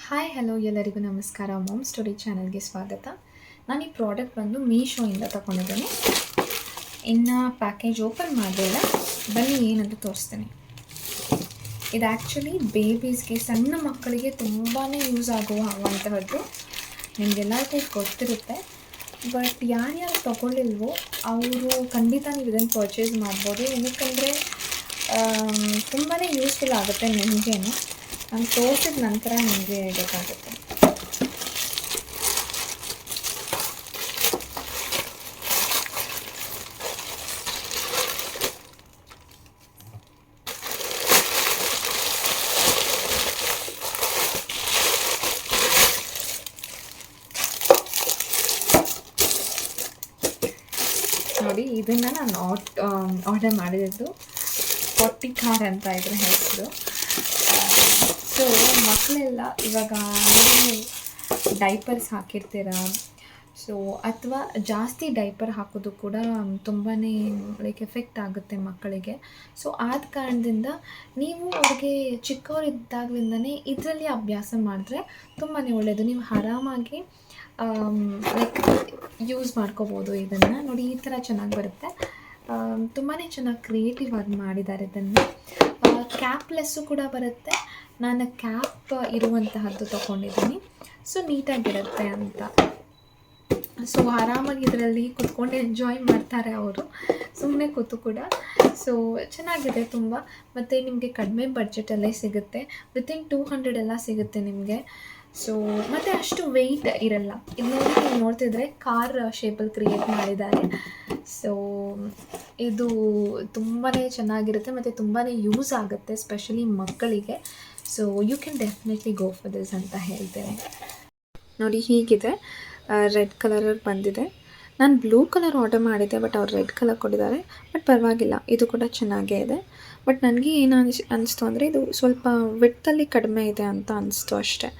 Hi hello ಎಲ್ಲರಿಗೂ ನಮಸ್ಕಾರ. Ma'am story ಚಾನಲ್ಗೆ ಸ್ವಾಗತ. ನಾನು ಈ ಪ್ರಾಡಕ್ಟ್ ಬಂದು ಮೀಶೋಯಿಂದ ತಗೊಂಡಿದ್ದೀನಿ. ಇನ್ನು ಪ್ಯಾಕೇಜ್ ಓಪನ್ ಮಾಡಲಿಲ್ಲ, ಬನ್ನಿ ಏನಂತ ತೋರಿಸ್ತೀನಿ. ಇದು ಆ್ಯಕ್ಚುಲಿ ಬೇಬೀಸ್ಗೆ, ಸಣ್ಣ ಮಕ್ಕಳಿಗೆ ತುಂಬಾ ಯೂಸ್ ಆಗುವಂತಹದ್ದು. ನಿಮಗೆಲ್ಲರಿಗೂ ಗೊತ್ತಿರುತ್ತೆ, ಬಟ್ ಯಾರ್ಯಾರು ತೊಗೊಳ್ಳಿಲ್ವೋ ಅವರು ಖಂಡಿತ ನೀವು ಇದನ್ನು ಪರ್ಚೇಸ್ ಮಾಡ್ಬೋದು. ಏನಕ್ಕಂದರೆ ತುಂಬಾ ಯೂಸ್ಫುಲ್ ಆಗುತ್ತೆ ನಿಮಗೇನು. ನಾನು ತೋರಿಸಿದ ನಂತರ ನಿಮಗೆ ಗೊತ್ತಾಗುತ್ತೆ. ನೋಡಿ, ಇದನ್ನು ನಾನು ಆರ್ಡರ್ ಮಾಡಿದ್ದು ಪೊಟ್ಟಿ ಕಾರ್ ಅಂತ ಇದ್ರ ಹೆಸರು. ಸೊ ಮಕ್ಕಳೆಲ್ಲ ಇವಾಗ ನೀವು ಡೈಪರ್ಸ್ ಹಾಕಿರ್ತೀರ, ಸೊ ಅಥವಾ ಜಾಸ್ತಿ ಡೈಪರ್ ಹಾಕೋದು ಕೂಡ ತುಂಬಾ ಲೈಕ್ ಎಫೆಕ್ಟ್ ಆಗುತ್ತೆ ಮಕ್ಕಳಿಗೆ. ಸೊ ಆದ ಕಾರಣದಿಂದ ನೀವು ಅವ್ರಿಗೆ ಚಿಕ್ಕವರಿದ್ದಾಗಲಿಂದನೇ ಇದರಲ್ಲಿ ಅಭ್ಯಾಸ ಮಾಡಿದ್ರೆ ತುಂಬಾ ಒಳ್ಳೆಯದು. ನೀವು ಆರಾಮಾಗಿ ಲೈಕ್ ಯೂಸ್ ಮಾಡ್ಕೋಬೋದು. ಇದನ್ನು ನೋಡಿ, ಈ ಥರ ಚೆನ್ನಾಗಿ ಬರುತ್ತೆ. ತುಂಬಾ ಚೆನ್ನಾಗಿ ಕ್ರಿಯೇಟಿವ್ ಆಗಿ ಮಾಡಿದ್ದಾರೆ ಇದನ್ನು. ಕ್ಯಾಪ್ಲೆಸ್ಸು ಕೂಡ ಬರುತ್ತೆ. ನಾನು ಕ್ಯಾಪ್ ಇರುವಂತಹದ್ದು ತೊಗೊಂಡಿದ್ದೀನಿ, ಸೊ ನೀಟಾಗಿರುತ್ತೆ ಅಂತ. ಸೊ ಆರಾಮಾಗಿ ಇದರಲ್ಲಿ ಕೂತ್ಕೊಂಡು ಎಂಜಾಯ್ ಮಾಡ್ತಾರೆ ಅವರು, ಸುಮ್ಮನೆ ಕೂತು ಕೂಡ. ಸೊ ಚೆನ್ನಾಗಿದೆ ತುಂಬ. ಮತ್ತು ನಿಮಗೆ ಕಡಿಮೆ ಬಡ್ಜೆಟಲ್ಲೇ ಸಿಗುತ್ತೆ, ವಿತಿನ್ 200 ಎಲ್ಲ ಸಿಗುತ್ತೆ ನಿಮಗೆ. ಸೊ ಮತ್ತು ಅಷ್ಟು ವೆಯ್ಟ್ ಇರಲ್ಲ. ಇದು ನೋಡಿ, ನೀವು ನೋಡ್ತಿದ್ರೆ ಕಾರ್ ಶೇಪಲ್ಲಿ ಕ್ರಿಯೇಟ್ ಮಾಡಿದ್ದಾರೆ. ಸೊ ಇದು ತುಂಬಾ ಚೆನ್ನಾಗಿರುತ್ತೆ ಮತ್ತು ತುಂಬಾ ಯೂಸ್ ಆಗುತ್ತೆ, ಸ್ಪೆಷಲಿ ಮಕ್ಕಳಿಗೆ. So you can definitely go for this ಅಂತ ಹೇಳ್ತೇನೆ. ನೋಡಿ, ಹೀಗಿದೆ, ರೆಡ್ ಕಲರಲ್ಲಿ ಬಂದಿದೆ. ನಾನು ಬ್ಲೂ ಕಲರ್ ಆರ್ಡರ್ ಮಾಡಿದ್ದೆ, ಬಟ್ ಅವ್ರು ರೆಡ್ ಕಲರ್ ಕೊಟ್ಟಿದ್ದಾರೆ. ಬಟ್ ಪರವಾಗಿಲ್ಲ, ಇದು ಕೂಡ ಚೆನ್ನಾಗೇ ಇದೆ. ಬಟ್ ನನಗೆ ಏನು ಅನಿಸ್ತು ಅಂದರೆ ಇದು ಸ್ವಲ್ಪ ವಿಡ್ತಲ್ಲಿ ಕಡಿಮೆ ಇದೆ ಅಂತ ಅನಿಸ್ತು ಅಷ್ಟೇ.